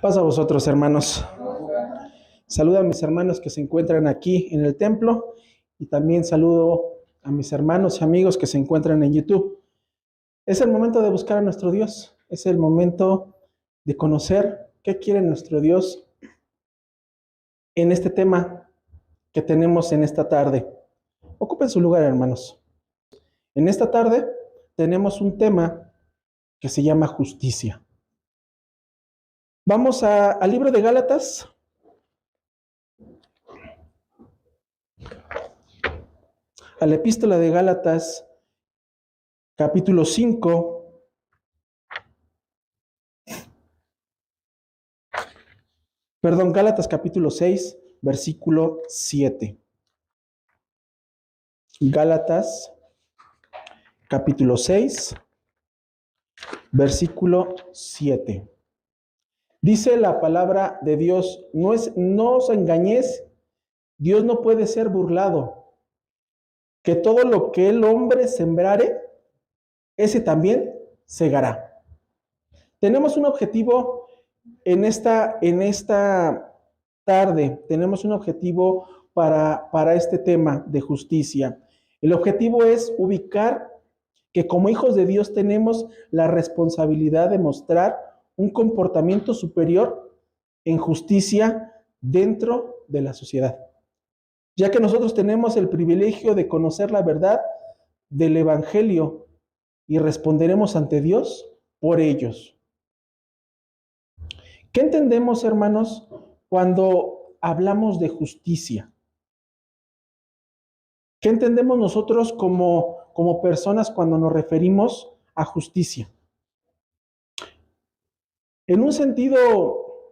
Paz a vosotros, hermanos. Saludo a mis hermanos que se encuentran aquí en el templo y también saludo a mis hermanos y amigos que se encuentran en YouTube. Es el momento de buscar a nuestro Dios. Es el momento de conocer qué quiere nuestro Dios en este tema que tenemos en esta tarde. Ocupen su lugar, hermanos. En esta tarde tenemos un tema que se llama justicia. Vamos al libro de Gálatas. A la epístola de Gálatas, capítulo 5. Gálatas capítulo 6, versículo 7. Gálatas capítulo 6, versículo 7. Dice la palabra de Dios: no os engañéis, Dios no puede ser burlado, que todo lo que el hombre sembrare, ese también segará. Tenemos un objetivo en esta tarde, tenemos un objetivo para este tema de justicia. El objetivo es ubicar que como hijos de Dios tenemos la responsabilidad de mostrar un comportamiento superior en justicia dentro de la sociedad, ya que nosotros tenemos el privilegio de conocer la verdad del Evangelio y responderemos ante Dios por ellos. ¿Qué entendemos, hermanos, cuando hablamos de justicia? ¿Qué entendemos nosotros como personas cuando nos referimos a justicia? En un sentido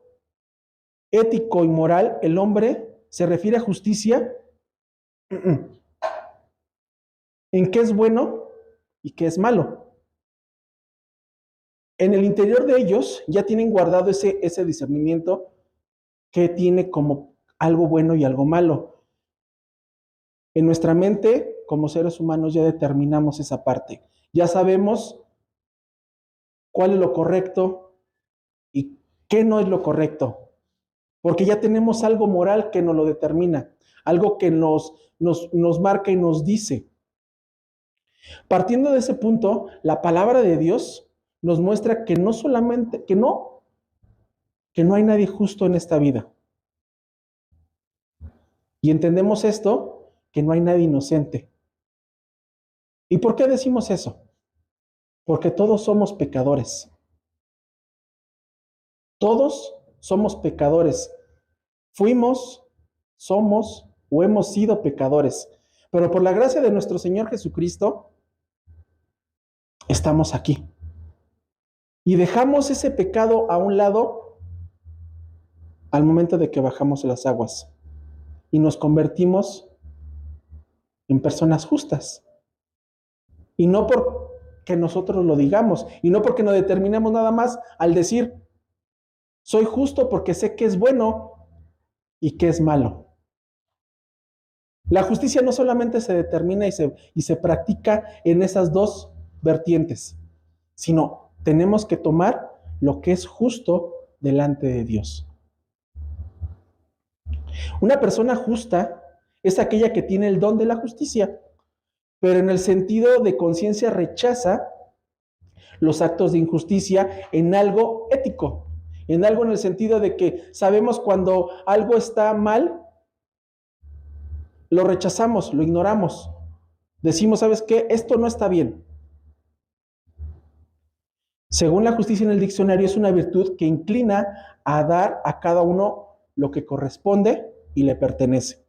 ético y moral, el hombre se refiere a justicia en qué es bueno y qué es malo. En el interior de ellos ya tienen guardado ese discernimiento que tiene como algo bueno y algo malo. En nuestra mente, como seres humanos, ya determinamos esa parte. Ya sabemos cuál es lo correcto y qué no es lo correcto. Porque ya tenemos algo moral que nos lo determina, algo que nos marca y nos dice. Partiendo de ese punto, la palabra de Dios nos muestra que no solamente, que no hay nadie justo en esta vida. Y entendemos esto, que no hay nadie inocente. ¿Y por qué decimos eso? Porque todos somos pecadores. Todos somos pecadores. Fuimos, somos o hemos sido pecadores. Pero por la gracia de nuestro Señor Jesucristo, estamos aquí. Y dejamos ese pecado a un lado al momento de que bajamos las aguas. Y nos convertimos en personas justas. Y no porque nosotros lo digamos, y no porque nos determinemos nada más al decir, soy justo porque sé que es bueno y que es malo. La justicia no solamente se determina y se practica en esas dos vertientes, sino tenemos que tomar lo que es justo delante de Dios. Una persona justa es aquella que tiene el don de la justicia, pero en el sentido de conciencia rechaza los actos de injusticia en algo ético, en algo en el sentido de que sabemos cuando algo está mal, lo rechazamos, lo ignoramos. Decimos, ¿sabes qué? Esto no está bien. Según la justicia en el diccionario, es una virtud que inclina a dar a cada uno lo que corresponde y le pertenece.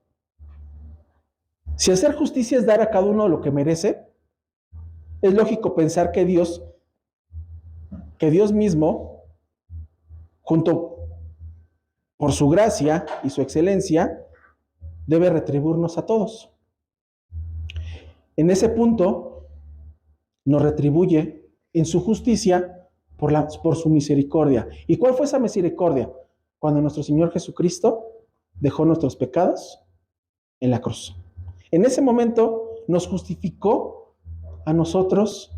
Si hacer justicia es dar a cada uno lo que merece, es lógico pensar que Dios mismo, junto por su gracia y su excelencia, debe retribuirnos a todos. En ese punto, nos retribuye en su justicia por su misericordia. ¿Y cuál fue esa misericordia? Cuando nuestro Señor Jesucristo dejó nuestros pecados en la cruz. En ese momento nos justificó a nosotros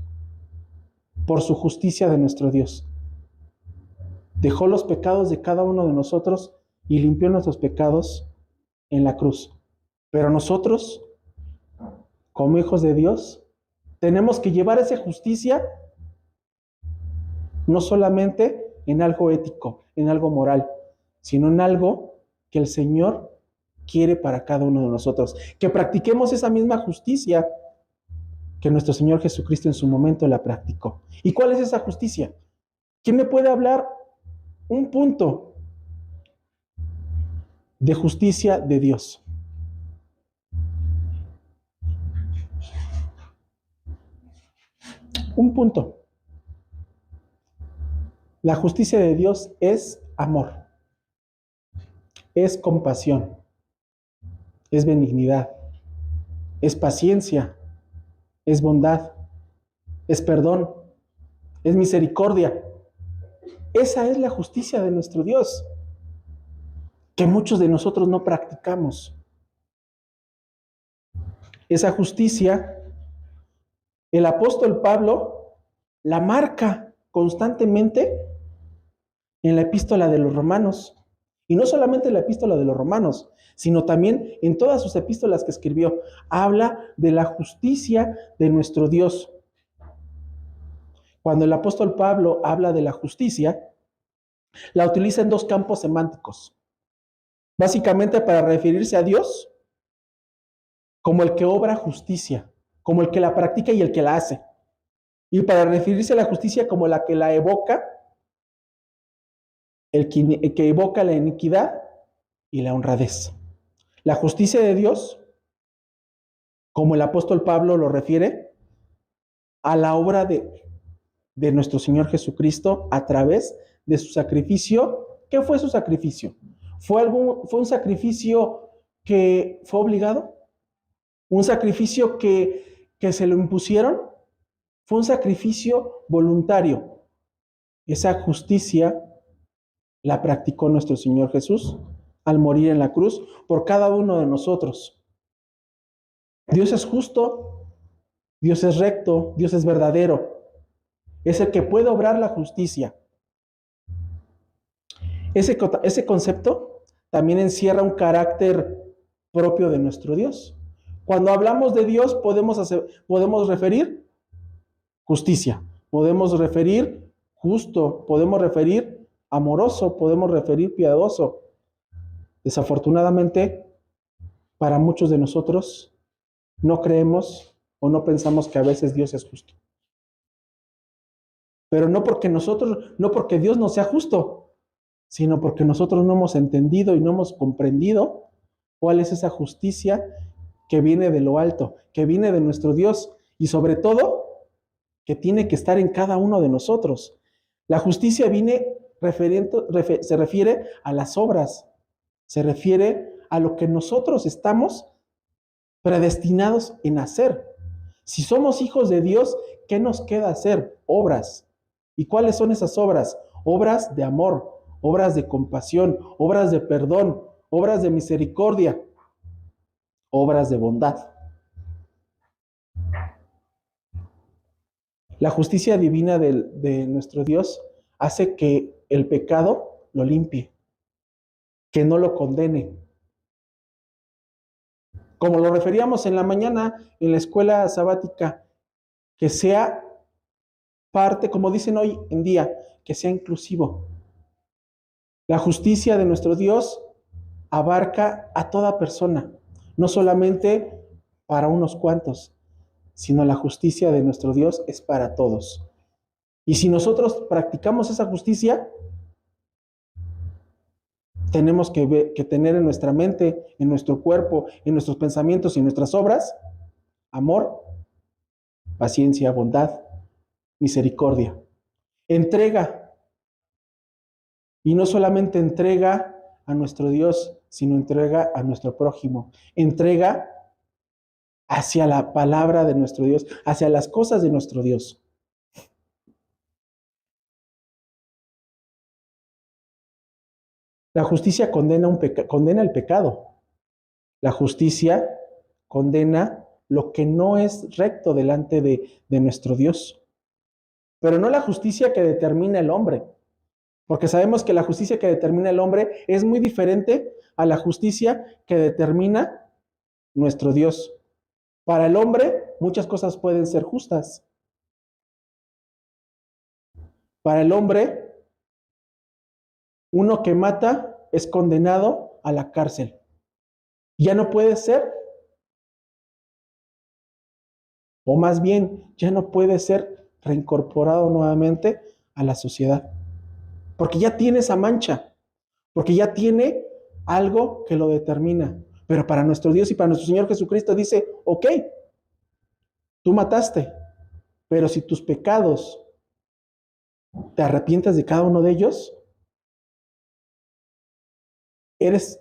por su justicia de nuestro Dios. Dejó los pecados de cada uno de nosotros y limpió nuestros pecados en la cruz. Pero nosotros, como hijos de Dios, tenemos que llevar esa justicia no solamente en algo ético, en algo moral, sino en algo que el Señor quiere para cada uno de nosotros. Que practiquemos esa misma justicia que nuestro Señor Jesucristo en su momento la practicó. ¿Y cuál es esa justicia? ¿Quién me puede hablar un punto de justicia de Dios? Un punto. La justicia de Dios es amor, es compasión, es benignidad, es paciencia, es bondad, es perdón, es misericordia. Esa es la justicia de nuestro Dios, que muchos de nosotros no practicamos. Esa justicia, el apóstol Pablo la marca constantemente en la epístola de los Romanos. Y no solamente en la epístola de los Romanos, sino también en todas sus epístolas que escribió. Habla de la justicia de nuestro Dios. Cuando el apóstol Pablo habla de la justicia, la utiliza en dos campos semánticos. Básicamente para referirse a Dios como el que obra justicia, como el que la practica y el que la hace. Y para referirse a la justicia como la que la evoca, el que evoca la iniquidad y la honradez. La justicia de Dios, como el apóstol Pablo lo refiere, a la obra de nuestro Señor Jesucristo a través de su sacrificio. ¿Qué fue su sacrificio? ¿Fue un sacrificio que fue obligado? ¿Un sacrificio que se lo impusieron? Fue un sacrificio voluntario. Esa justicia la practicó nuestro Señor Jesús al morir en la cruz por cada uno de nosotros. Dios es justo, Dios es recto, Dios es verdadero. Es el que puede obrar la justicia. Ese concepto también encierra un carácter propio de nuestro Dios. Cuando hablamos de Dios podemos referir justicia, podemos referir justo, podemos referir amoroso, podemos referir piadoso. Desafortunadamente, para muchos de nosotros, no creemos o no pensamos que a veces Dios es justo. Pero no porque Dios no sea justo, sino porque nosotros no hemos entendido y no hemos comprendido cuál es esa justicia que viene de lo alto, que viene de nuestro Dios y sobre todo que tiene que estar en cada uno de nosotros. La justicia se refiere a las obras, se refiere a lo que nosotros estamos predestinados en hacer. Si somos hijos de Dios, ¿qué nos queda hacer? Obras. ¿Y cuáles son esas obras? Obras de amor, obras de compasión, obras de perdón, obras de misericordia, obras de bondad. La justicia divina de nuestro Dios hace que el pecado lo limpie, que no lo condene. Como lo referíamos en la mañana en la escuela sabática, que sea parte, como dicen hoy en día, que sea inclusivo. La justicia de nuestro Dios abarca a toda persona, no solamente para unos cuantos, sino la justicia de nuestro Dios es para todos. Y si nosotros practicamos esa justicia, tenemos que tener en nuestra mente, en nuestro cuerpo, en nuestros pensamientos y en nuestras obras, amor, paciencia, bondad, misericordia, entrega. Y no solamente entrega a nuestro Dios, sino entrega a nuestro prójimo. Entrega hacia la palabra de nuestro Dios, hacia las cosas de nuestro Dios. La justicia condena el pecado. La justicia condena lo que no es recto delante de nuestro Dios. Pero no la justicia que determina el hombre, porque sabemos que la justicia que determina el hombre es muy diferente a la justicia que determina nuestro Dios. Para el hombre, muchas cosas pueden ser justas. Para el hombre, uno que mata es condenado a la cárcel. Ya no puede ser, o más bien, ya no puede ser reincorporado nuevamente a la sociedad. Porque ya tiene esa mancha, porque ya tiene algo que lo determina. Pero para nuestro Dios y para nuestro Señor Jesucristo dice, ok, tú mataste, pero si tus pecados te arrepientas de cada uno de ellos, eres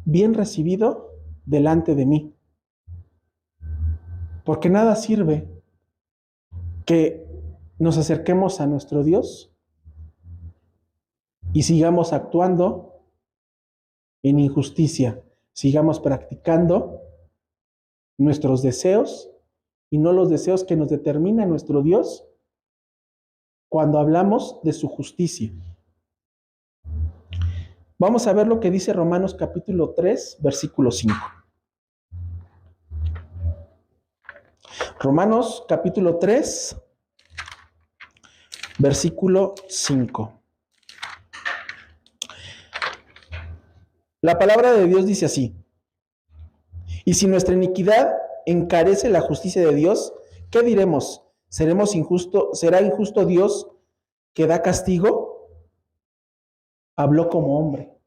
bien recibido delante de mí. Porque nada sirve que nos acerquemos a nuestro Dios y sigamos actuando en injusticia, sigamos practicando nuestros deseos y no los deseos que nos determina nuestro Dios cuando hablamos de su justicia. Vamos a ver lo que dice Romanos capítulo 3, versículo 5. Romanos capítulo 3, versículo 5. La palabra de Dios dice así: y si nuestra iniquidad encarece la justicia de Dios, ¿qué diremos? ¿Seremos injusto? ¿Será injusto Dios que da castigo? Habló como hombre.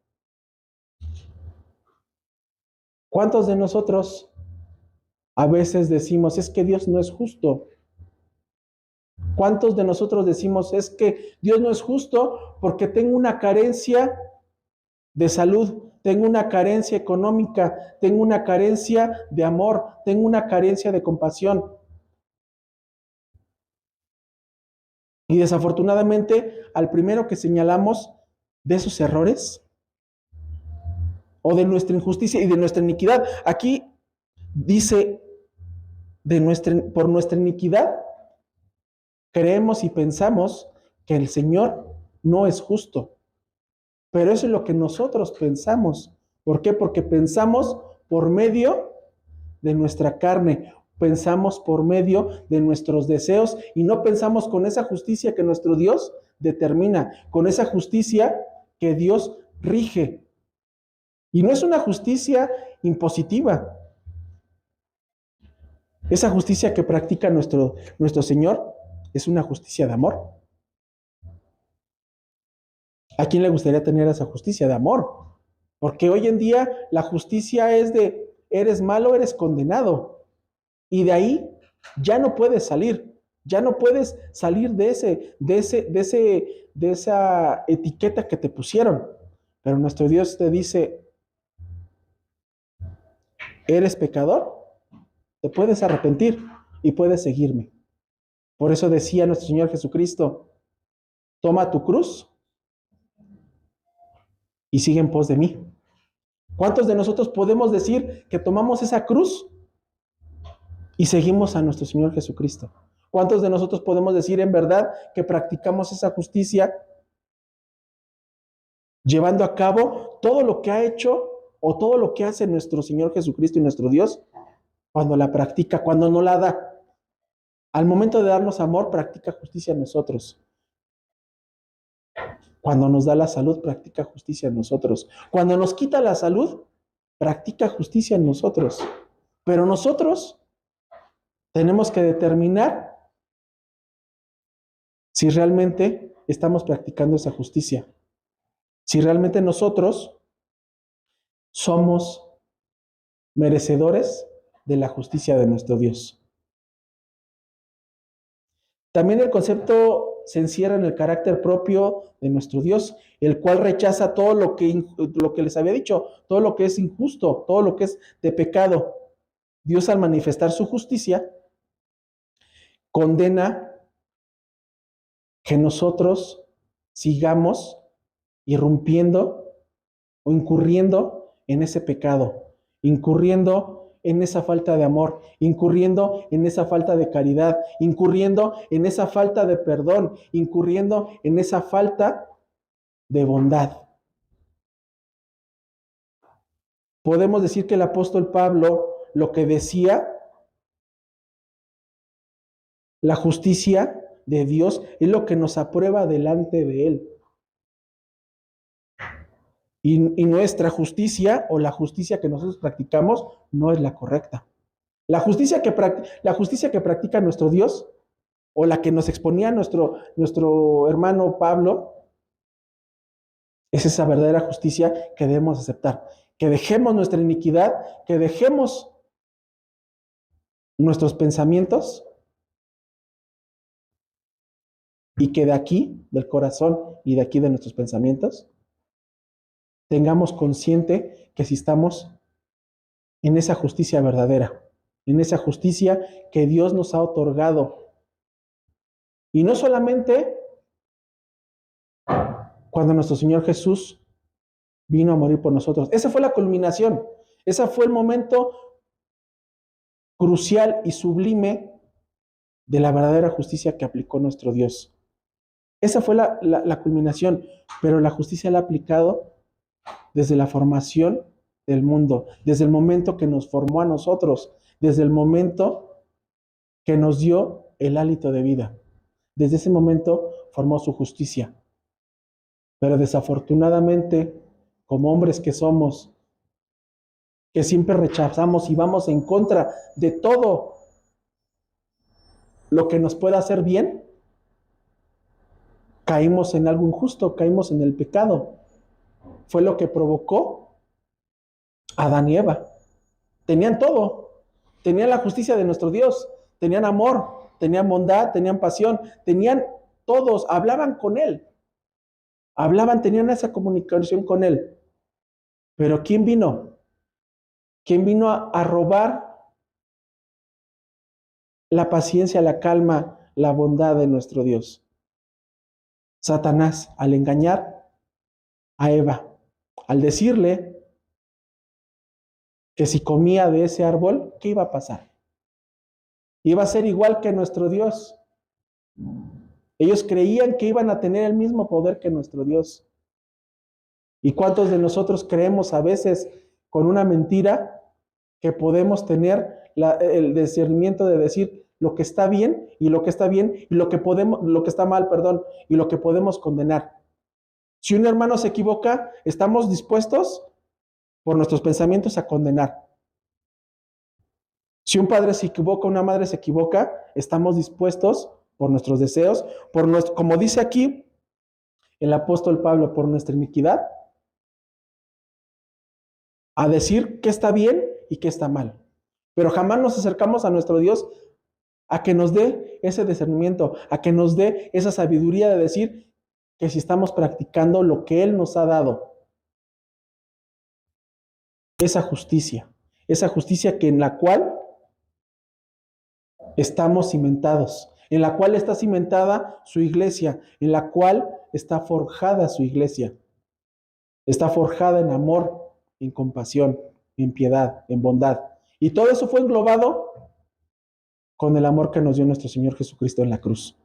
¿Cuántos de nosotros a veces decimos, es que Dios no es justo? ¿Cuántos de nosotros decimos, es que Dios no es justo porque tengo una carencia de salud, tengo una carencia económica, tengo una carencia de amor, tengo una carencia de compasión? Y desafortunadamente, al primero que señalamos de esos errores o de nuestra injusticia y de nuestra iniquidad, aquí dice, por nuestra iniquidad, creemos y pensamos que el Señor no es justo. Pero eso es lo que nosotros pensamos. ¿Por qué? Porque pensamos por medio de nuestra carne, pensamos por medio de nuestros deseos y no pensamos con esa justicia que nuestro Dios determina, con esa justicia que Dios rige. Y no es una justicia impositiva. Esa justicia que practica nuestro Señor es una justicia de amor. ¿A quién le gustaría tener esa justicia de amor? Porque hoy en día la justicia es de eres malo, eres condenado. Y de ahí ya no puedes salir. Ya no puedes salir de esa etiqueta que te pusieron. Pero nuestro Dios te dice, ¿eres pecador? Te puedes arrepentir y puedes seguirme. Por eso decía nuestro Señor Jesucristo, toma tu cruz y sigue en pos de mí. ¿Cuántos de nosotros podemos decir que tomamos esa cruz y seguimos a nuestro Señor Jesucristo? ¿Cuántos de nosotros podemos decir en verdad que practicamos esa justicia llevando a cabo todo lo que ha hecho o todo lo que hace nuestro Señor Jesucristo y nuestro Dios cuando la practica, cuando no la da? Al momento de darnos amor, practica justicia en nosotros. Cuando nos da la salud, practica justicia en nosotros. Cuando nos quita la salud, practica justicia en nosotros. Pero nosotros tenemos que determinar si realmente estamos practicando esa justicia. Si realmente nosotros somos merecedores de la justicia de nuestro Dios. También el concepto se encierra en el carácter propio de nuestro Dios, el cual rechaza todo lo que les había dicho, todo lo que es injusto, todo lo que es de pecado. Dios, al manifestar su justicia, condena que nosotros sigamos irrumpiendo o incurriendo en ese pecado, incurriendo en esa falta de amor, incurriendo en esa falta de caridad, incurriendo en esa falta de perdón, incurriendo en esa falta de bondad. Podemos decir que el apóstol Pablo lo que decía, la justicia de Dios es lo que nos aprueba delante de Él. Y nuestra justicia o la justicia que nosotros practicamos no es la correcta. La justicia que practica nuestro Dios o la que nos exponía nuestro hermano Pablo es esa verdadera justicia que debemos aceptar. Que dejemos nuestra iniquidad, que dejemos nuestros pensamientos y que de aquí, del corazón y de aquí de nuestros pensamientos, tengamos consciente que si estamos en esa justicia verdadera, en esa justicia que Dios nos ha otorgado. Y no solamente cuando nuestro Señor Jesús vino a morir por nosotros. Esa fue la culminación. Ese fue el momento crucial y sublime de la verdadera justicia que aplicó nuestro Dios. Esa fue la culminación, pero la justicia la ha aplicado desde la formación del mundo, desde el momento que nos formó a nosotros, desde el momento que nos dio el hálito de vida. Desde ese momento formó su justicia. Pero desafortunadamente, como hombres que somos, que siempre rechazamos y vamos en contra de todo lo que nos pueda hacer bien, caímos en algo injusto, caímos en el pecado. Fue lo que provocó a Adán y Eva. Tenían todo, tenían la justicia de nuestro Dios, tenían amor, tenían bondad, tenían pasión, tenían todos, hablaban con Él, tenían esa comunicación con Él. Pero ¿quién vino? ¿Quién vino a robar la paciencia, la calma, la bondad de nuestro Dios? Satanás, al engañar a Eva, al decirle que si comía de ese árbol, ¿qué iba a pasar? Iba a ser igual que nuestro Dios. Ellos creían que iban a tener el mismo poder que nuestro Dios. ¿Y cuántos de nosotros creemos a veces con una mentira que podemos tener el discernimiento de decir lo que está bien y lo que está bien y lo que está mal, perdón, y lo que podemos condenar? Si un hermano se equivoca, estamos dispuestos por nuestros pensamientos a condenar. Si un padre se equivoca, una madre se equivoca, estamos dispuestos por nuestros deseos, como dice aquí el apóstol Pablo, por nuestra iniquidad, a decir qué está bien y qué está mal. Pero jamás nos acercamos a nuestro Dios a que nos dé ese discernimiento, a que nos dé esa sabiduría de decir que si estamos practicando lo que Él nos ha dado, esa justicia que en la cual estamos cimentados, en la cual está cimentada su iglesia, en la cual está forjada su iglesia. Está forjada en amor, en compasión, en piedad, en bondad. Y todo eso fue englobado con el amor que nos dio nuestro Señor Jesucristo en la cruz.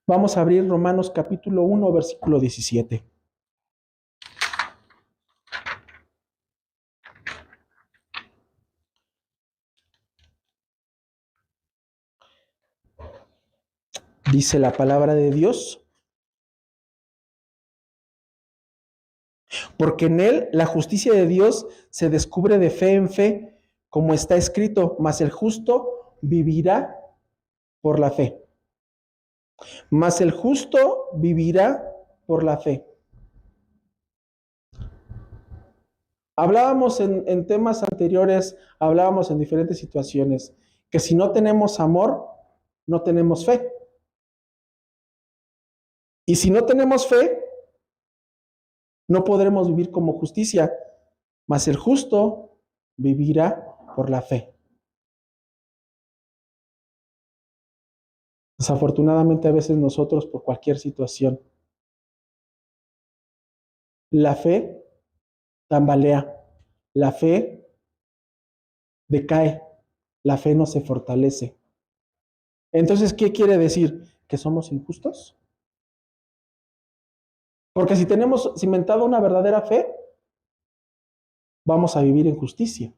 Vamos a abrir Romanos capítulo 1, versículo 17. Dice la palabra de Dios: porque en él la justicia de Dios se descubre de fe en fe, como está escrito, mas el justo vivirá por la fe. Mas el justo vivirá por la fe. Hablábamos en temas anteriores, hablábamos en diferentes situaciones, que si no tenemos amor, no tenemos fe. Y si no tenemos fe, no podremos vivir como justicia, mas el justo vivirá por la fe. Desafortunadamente a veces nosotros por cualquier situación la fe tambalea, la fe decae, la fe no se fortalece. Entonces, ¿qué quiere decir? ¿Que somos injustos? Porque si tenemos cimentada una verdadera fe, vamos a vivir en justicia.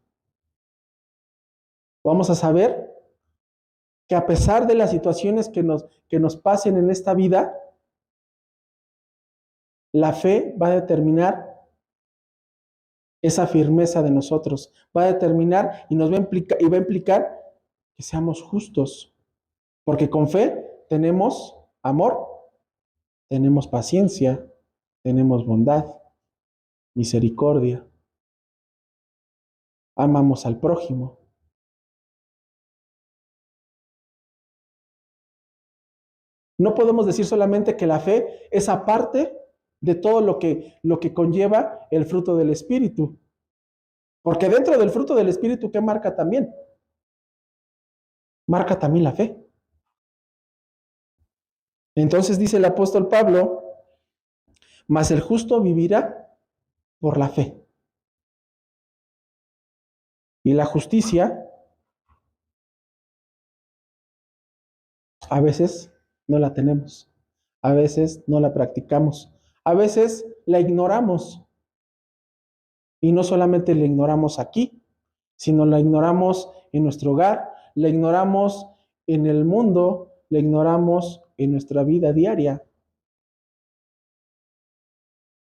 Vamos a saber que a pesar de las situaciones que nos pasen en esta vida, la fe va a determinar esa firmeza de nosotros, va a determinar y nos va a implicar que seamos justos, porque con fe tenemos amor, tenemos paciencia, tenemos bondad, misericordia, amamos al prójimo. No podemos decir solamente que la fe es aparte de todo lo que conlleva el fruto del Espíritu. Porque dentro del fruto del Espíritu, ¿qué marca también? Marca también la fe. Entonces dice el apóstol Pablo, mas el justo vivirá por la fe. Y la justicia a veces no la tenemos, a veces no la practicamos, a veces la ignoramos. Y no solamente la ignoramos aquí, sino la ignoramos en nuestro hogar, la ignoramos en el mundo, la ignoramos en nuestra vida diaria.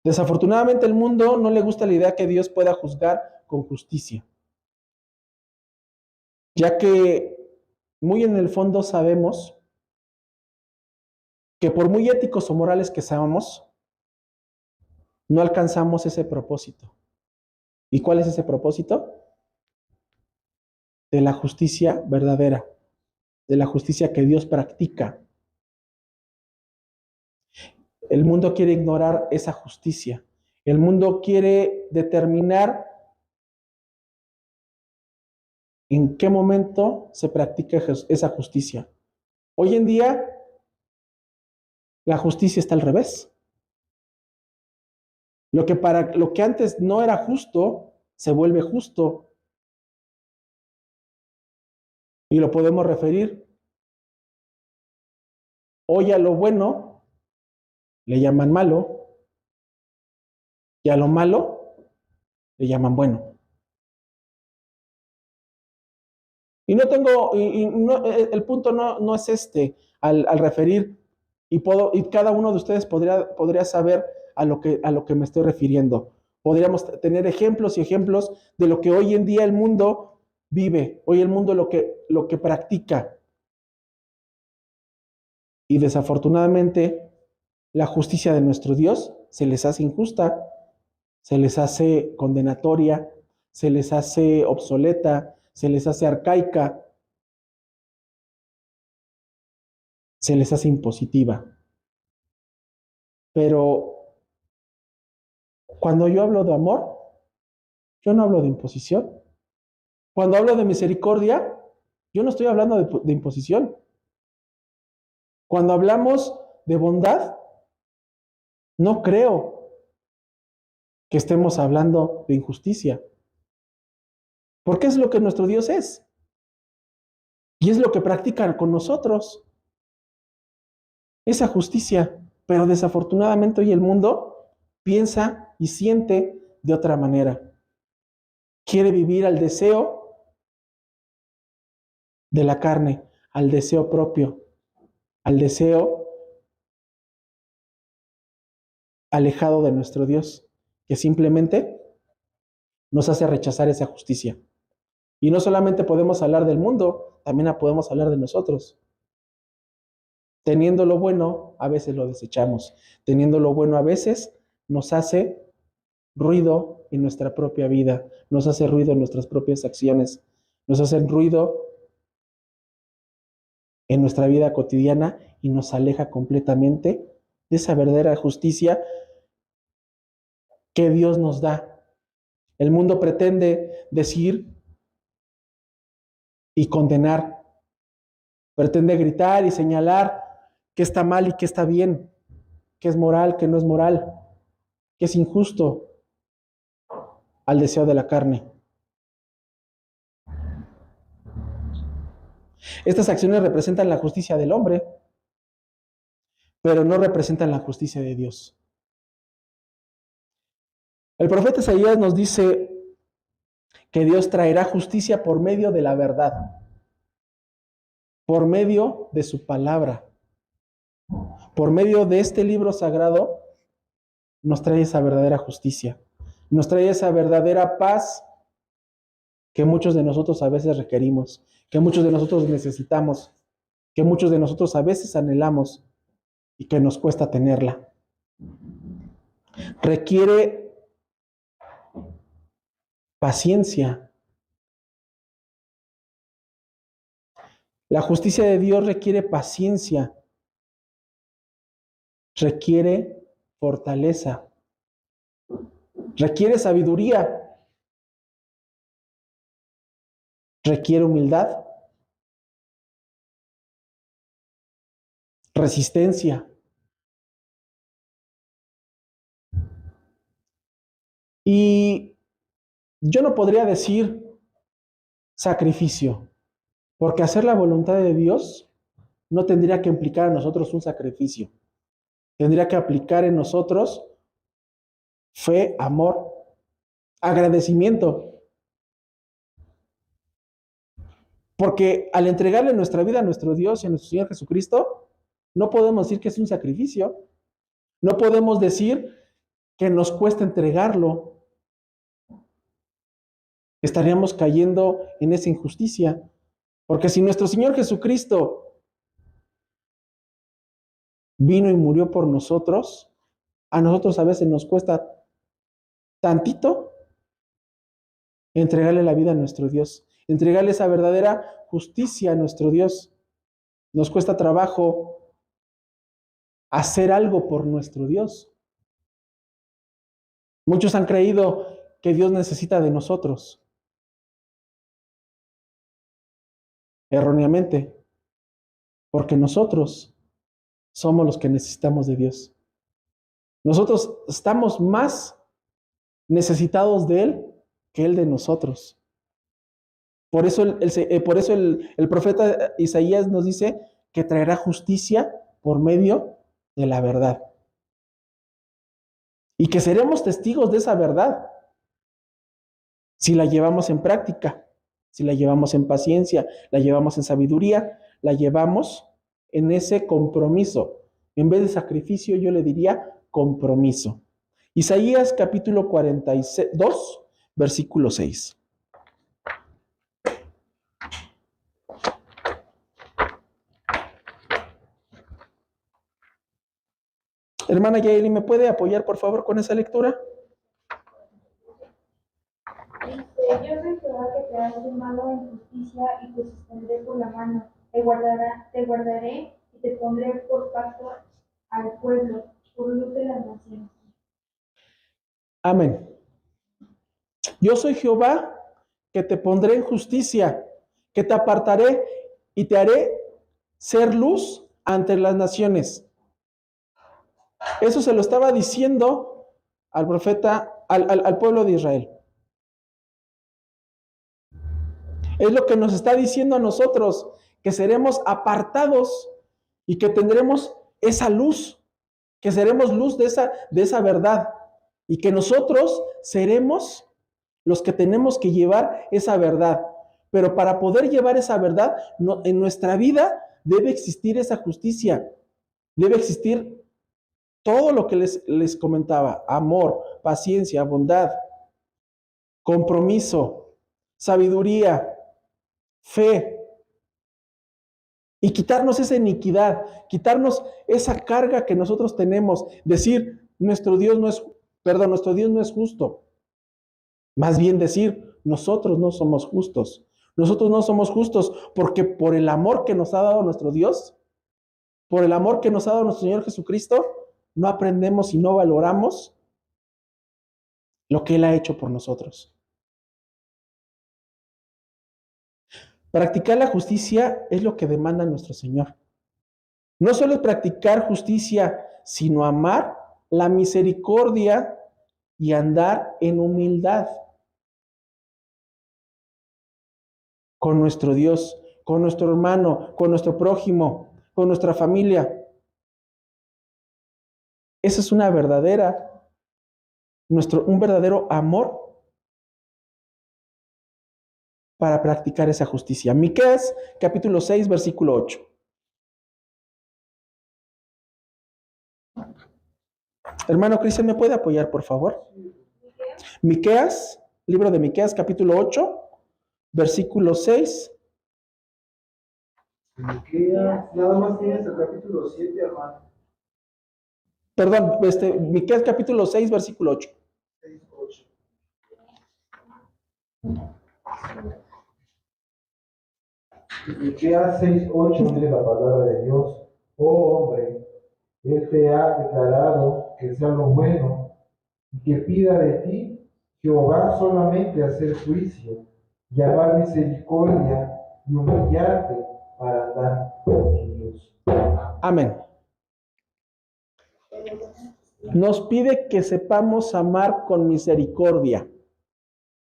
Desafortunadamente el mundo no le gusta la idea que Dios pueda juzgar con justicia, ya que muy en el fondo sabemos que por muy éticos o morales que seamos, no alcanzamos ese propósito. ¿Y cuál es ese propósito? De la justicia verdadera, de la justicia que Dios practica. El mundo quiere ignorar esa justicia. El mundo quiere determinar en qué momento se practica esa justicia. Hoy en día, la justicia está al revés. Lo que antes no era justo, se vuelve justo. Y lo podemos referir. Hoy a lo bueno le llaman malo y a lo malo le llaman bueno. Y no tengo, y no, el punto no es este, al referir, y cada uno de ustedes podría saber a lo que me estoy refiriendo. Podríamos tener ejemplos y ejemplos de lo que hoy en día el mundo vive, hoy el mundo lo que practica. Y desafortunadamente, la justicia de nuestro Dios se les hace injusta, se les hace condenatoria, se les hace obsoleta, se les hace arcaica, se les hace impositiva. Pero cuando yo hablo de amor, yo no hablo de imposición. Cuando hablo de misericordia, yo no estoy hablando de imposición. Cuando hablamos de bondad, no creo que estemos hablando de injusticia. Porque es lo que nuestro Dios es. Y es lo que practican con nosotros. Esa justicia. Pero desafortunadamente hoy el mundo piensa y siente de otra manera. Quiere vivir al deseo de la carne, al deseo propio, al deseo alejado de nuestro Dios, que simplemente nos hace rechazar esa justicia. Y no solamente podemos hablar del mundo, también podemos hablar de nosotros. Teniendo lo bueno, a veces lo desechamos. Teniendo lo bueno, a veces nos hace ruido en nuestra propia vida, nos hace ruido en nuestras propias acciones, nos hacen ruido en nuestra vida cotidiana y nos aleja completamente de esa verdadera justicia que Dios nos da. El mundo pretende decir y condenar, pretende gritar y señalar qué está mal y qué está bien, qué es moral, qué no es moral, que es injusto al deseo de la carne. Estas acciones representan la justicia del hombre, pero no representan la justicia de Dios. El profeta Isaías nos dice que Dios traerá justicia por medio de la verdad, por medio de su palabra, por medio de este libro sagrado, nos trae esa verdadera justicia, nos trae esa verdadera paz que muchos de nosotros a veces requerimos, que muchos de nosotros necesitamos, que muchos de nosotros a veces anhelamos y que nos cuesta tenerla. Requiere paciencia. La justicia de Dios requiere paciencia, requiere fortaleza, requiere sabiduría, requiere humildad, resistencia. Y yo no podría decir sacrificio, porque hacer la voluntad de Dios no tendría que implicar a nosotros un sacrificio. Tendría que aplicar en nosotros fe, amor, agradecimiento. Porque al entregarle nuestra vida a nuestro Dios y a nuestro Señor Jesucristo, no podemos decir que es un sacrificio. No podemos decir que nos cuesta entregarlo. Estaríamos cayendo en esa injusticia. Porque si nuestro Señor Jesucristo vino y murió por nosotros, a nosotros a veces nos cuesta tantito entregarle la vida a nuestro Dios, entregarle esa verdadera justicia a nuestro Dios. Nos cuesta trabajo hacer algo por nuestro Dios. Muchos han creído que Dios necesita de nosotros. Erróneamente, porque nosotros somos los que necesitamos de Dios. Nosotros estamos más necesitados de Él que Él de nosotros. Por eso el profeta Isaías nos dice que traerá justicia por medio de la verdad. Y que seremos testigos de esa verdad si la llevamos en práctica, si la llevamos en paciencia, la llevamos en sabiduría, la llevamos en ese compromiso. En vez de sacrificio, yo le diría compromiso. Isaías capítulo 42, versículo 6. Hermana Yaeli, ¿me puede apoyar por favor con esa lectura? Yo soy Jehová que te hace malo en justicia y te sostendré por la mano. Te guardaré y te pondré por pacto al pueblo, por luz de las naciones. Amén. Yo soy Jehová que te pondré en justicia, que te apartaré y te haré ser luz ante las naciones. Eso se lo estaba diciendo al profeta, al pueblo de Israel. Es lo que nos está diciendo a nosotros, que seremos apartados y que tendremos esa luz, que seremos luz de esa verdad y que nosotros seremos los que tenemos que llevar esa verdad. Pero para poder llevar esa verdad, en nuestra vida debe existir esa justicia, debe existir todo lo que les comentaba: amor, paciencia, bondad, compromiso, sabiduría, fe, y quitarnos esa iniquidad, quitarnos esa carga que nosotros tenemos, decir, nuestro Dios no es justo. Más bien decir, nosotros no somos justos. Nosotros no somos justos porque por el amor que nos ha dado nuestro Dios, por el amor que nos ha dado nuestro Señor Jesucristo, no aprendemos y no valoramos lo que Él ha hecho por nosotros. Practicar la justicia es lo que demanda nuestro Señor. No solo es practicar justicia, sino amar la misericordia y andar en humildad con nuestro Dios, con nuestro hermano, con nuestro prójimo, con nuestra familia. Esa es un verdadero amor para practicar esa justicia. Miqueas, capítulo 6, versículo 8. Hermano Cristian, ¿me puede apoyar, por favor? Miqueas, libro de Miqueas, capítulo 8, versículo 6. Miqueas, nada más tienes el capítulo 7, hermano. Perdón, Miqueas, capítulo 6, versículo 8. 6, 8. Miqueas 6, 8 dice la palabra de Dios. Oh hombre, Él te ha declarado que sea lo bueno y que pida de ti Jehová solamente hacer juicio, llamar misericordia y humillarte para andar con Dios. Amén. Nos pide que sepamos amar con misericordia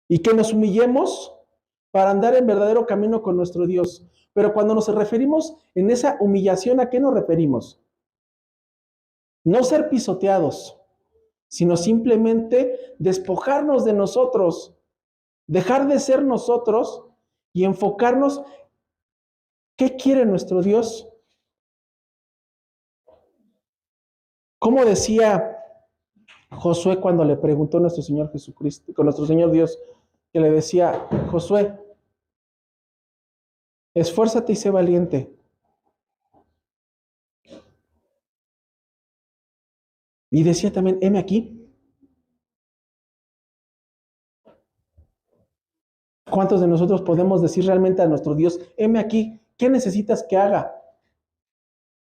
y que nos humillemos para andar en verdadero camino con nuestro Dios. Pero cuando nos referimos en esa humillación, ¿a qué nos referimos? No ser pisoteados, sino simplemente despojarnos de nosotros, dejar de ser nosotros y enfocarnos qué quiere nuestro Dios. ¿Cómo decía Josué cuando le preguntó a nuestro Señor Jesucristo, con nuestro Señor Dios, que le decía: Josué, esfuérzate y sé valiente? Y decía también: heme aquí. ¿Cuántos de nosotros podemos decir realmente a nuestro Dios: heme aquí? ¿Qué necesitas que haga?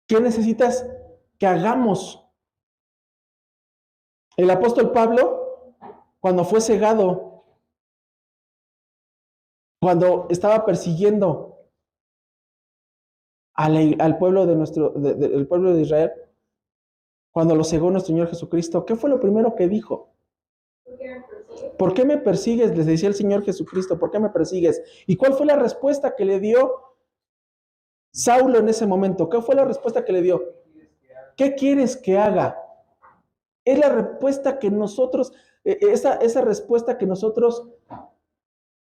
¿Qué necesitas que hagamos? El apóstol Pablo, cuando fue cegado, cuando estaba persiguiendo al pueblo del pueblo de Israel, cuando lo cegó nuestro Señor Jesucristo, ¿qué fue lo primero que dijo? ¿Por qué me persigues? Les decía el Señor Jesucristo, ¿por qué me persigues? ¿Y cuál fue la respuesta que le dio Saulo en ese momento? ¿Qué fue la respuesta que le dio? ¿Qué quieres que haga? Es la respuesta que nosotros, esa respuesta que nosotros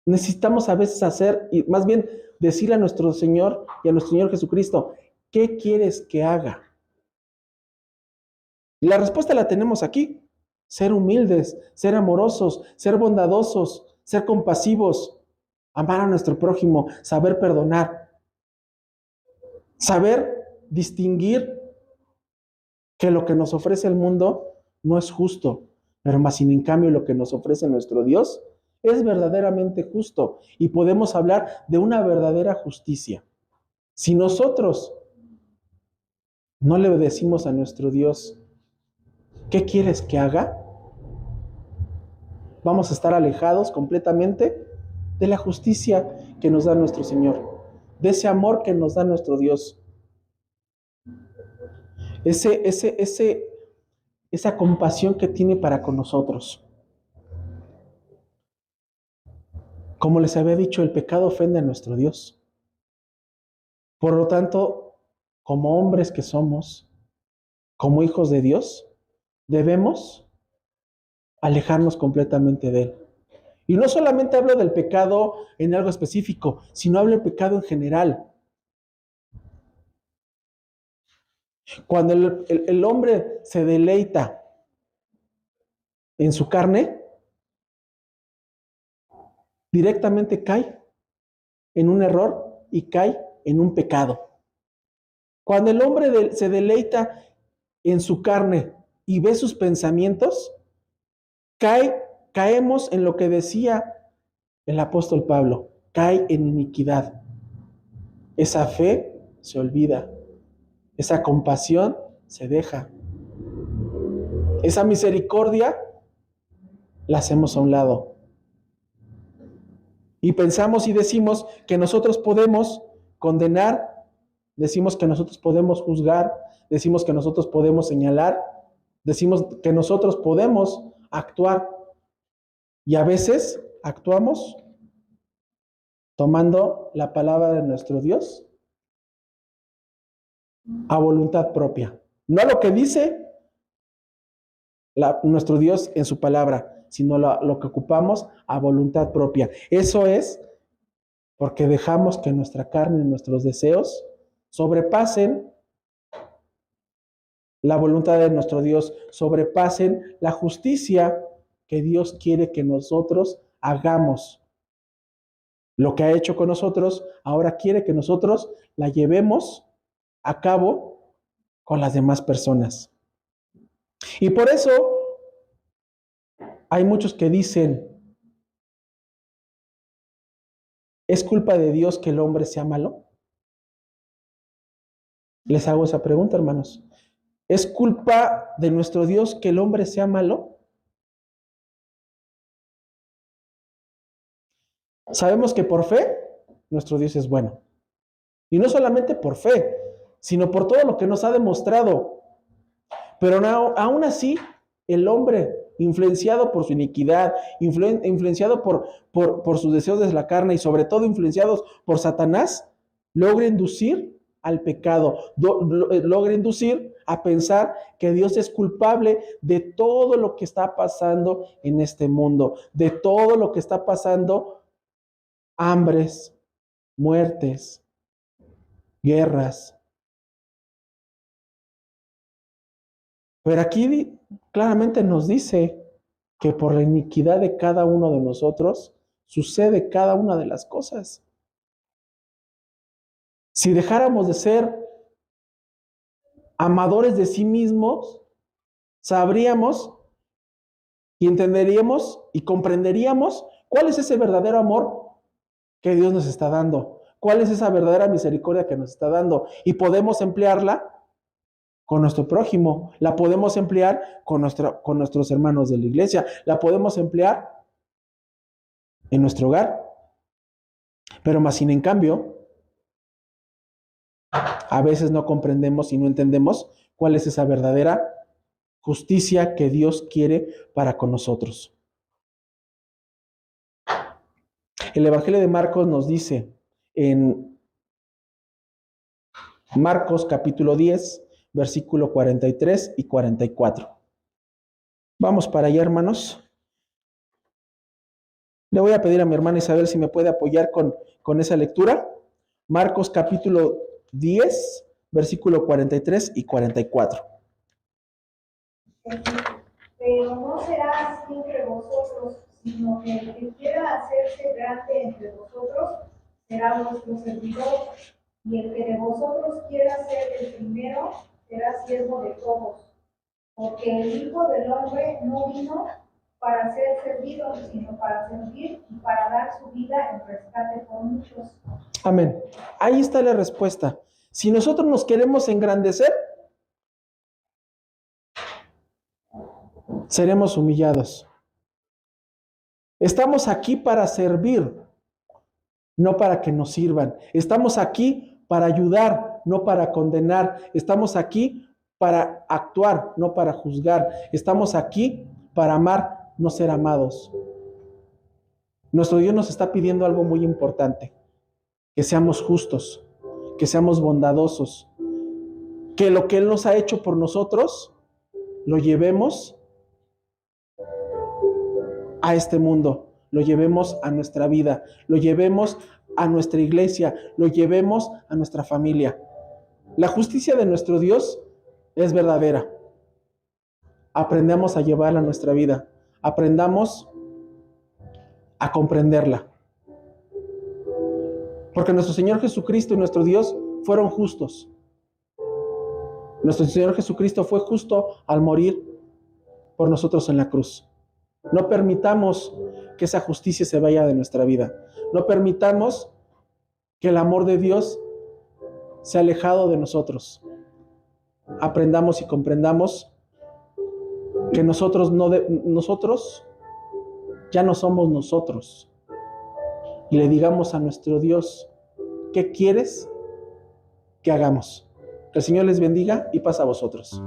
necesitamos a veces hacer, y más bien decirle a nuestro Señor y a nuestro Señor Jesucristo: ¿qué quieres que haga? Y la respuesta la tenemos aquí: ser humildes, ser amorosos, ser bondadosos, ser compasivos, amar a nuestro prójimo, saber perdonar, saber distinguir que lo que nos ofrece el mundo no es justo, pero más sin en cambio lo que nos ofrece nuestro Dios es verdaderamente justo, y podemos hablar de una verdadera justicia. Si nosotros no le decimos a nuestro Dios: ¿qué quieres que haga?, vamos a estar alejados completamente de la justicia que nos da nuestro Señor, de ese amor que nos da nuestro Dios, esa compasión que tiene para con nosotros. Como les había dicho, el pecado ofende a nuestro Dios. Por lo tanto, como hombres que somos, como hijos de Dios, debemos alejarnos completamente de Él. Y no solamente hablo del pecado en algo específico, sino hablo del pecado en general. Cuando el hombre se deleita en su carne, directamente cae en un error y cae en un pecado. Cuando el hombre se deleita en su carne y ve sus pensamientos, caemos en lo que decía el apóstol Pablo: cae en iniquidad. Esa fe se olvida, esa compasión se deja, esa misericordia la hacemos a un lado. Y pensamos y decimos que nosotros podemos condenar, decimos que nosotros podemos juzgar, decimos que nosotros podemos señalar, decimos que nosotros podemos actuar. Y a veces actuamos tomando la palabra de nuestro Dios a voluntad propia. No lo que dice nuestro Dios en su palabra, sino lo que ocupamos a voluntad propia. Eso es porque dejamos que nuestra carne y nuestros deseos sobrepasen la voluntad de nuestro Dios, sobrepasen la justicia que Dios quiere que nosotros hagamos. Lo que ha hecho con nosotros, ahora quiere que nosotros la llevemos a cabo con las demás personas. Y por eso hay muchos que dicen, ¿es culpa de Dios que el hombre sea malo? Les hago esa pregunta, hermanos. ¿Es culpa de nuestro Dios que el hombre sea malo? Sabemos que por fe, nuestro Dios es bueno. Y no solamente por fe, sino por todo lo que nos ha demostrado. Pero aún así, el hombre, influenciado por su iniquidad, influenciado por sus deseos de la carne y sobre todo influenciados por Satanás, logra inducir al pecado, logra inducir a pensar que Dios es culpable de todo lo que está pasando en este mundo, de todo lo que está pasando, hambres, muertes, guerras. Pero aquí claramente nos dice que por la iniquidad de cada uno de nosotros sucede cada una de las cosas. Si dejáramos de ser amadores de sí mismos, sabríamos y entenderíamos y comprenderíamos cuál es ese verdadero amor que Dios nos está dando, cuál es esa verdadera misericordia que nos está dando, y podemos emplearla con nuestro prójimo, la podemos emplear con nuestros hermanos de la iglesia, la podemos emplear en nuestro hogar. Pero más sin en cambio, a veces no comprendemos y no entendemos cuál es esa verdadera justicia que Dios quiere para con nosotros. El Evangelio de Marcos nos dice en Marcos capítulo 10, versículo 43 y 44. Vamos para allá, hermanos. Le voy a pedir a mi hermana Isabel si me puede apoyar con esa lectura. Marcos capítulo 10, versículo 43 y 44. Pero no será así entre vosotros, sino que el que quiera hacerse grande entre vosotros será vuestro servidor, y el que de vosotros quiera ser el primero será siervo de todos. Porque el Hijo del Hombre no vino para ser servido, sino para servir y para dar su vida en rescate por muchos. Amén. Ahí está la respuesta. Si nosotros nos queremos engrandecer, seremos humillados. Estamos aquí para servir, no para que nos sirvan. Estamos aquí para ayudar, no para condenar. Estamos aquí para actuar, no para juzgar. Estamos aquí para amar, no ser amados. Nuestro Dios nos está pidiendo algo muy importante: que seamos justos, que seamos bondadosos, que lo que Él nos ha hecho por nosotros lo llevemos a este mundo, lo llevemos a nuestra vida, lo llevemos a nuestra iglesia, lo llevemos a nuestra familia. La justicia de nuestro Dios es verdadera. Aprendamos a llevarla a nuestra vida, aprendamos a comprenderla. Porque nuestro Señor Jesucristo y nuestro Dios fueron justos. Nuestro Señor Jesucristo fue justo al morir por nosotros en la cruz. No permitamos que esa justicia se vaya de nuestra vida. No permitamos que el amor de Dios sea alejado de nosotros. Aprendamos y comprendamos que nosotros ya no somos nosotros. Y le digamos a nuestro Dios: ¿qué quieres que hagamos? Que el Señor les bendiga y paz a vosotros.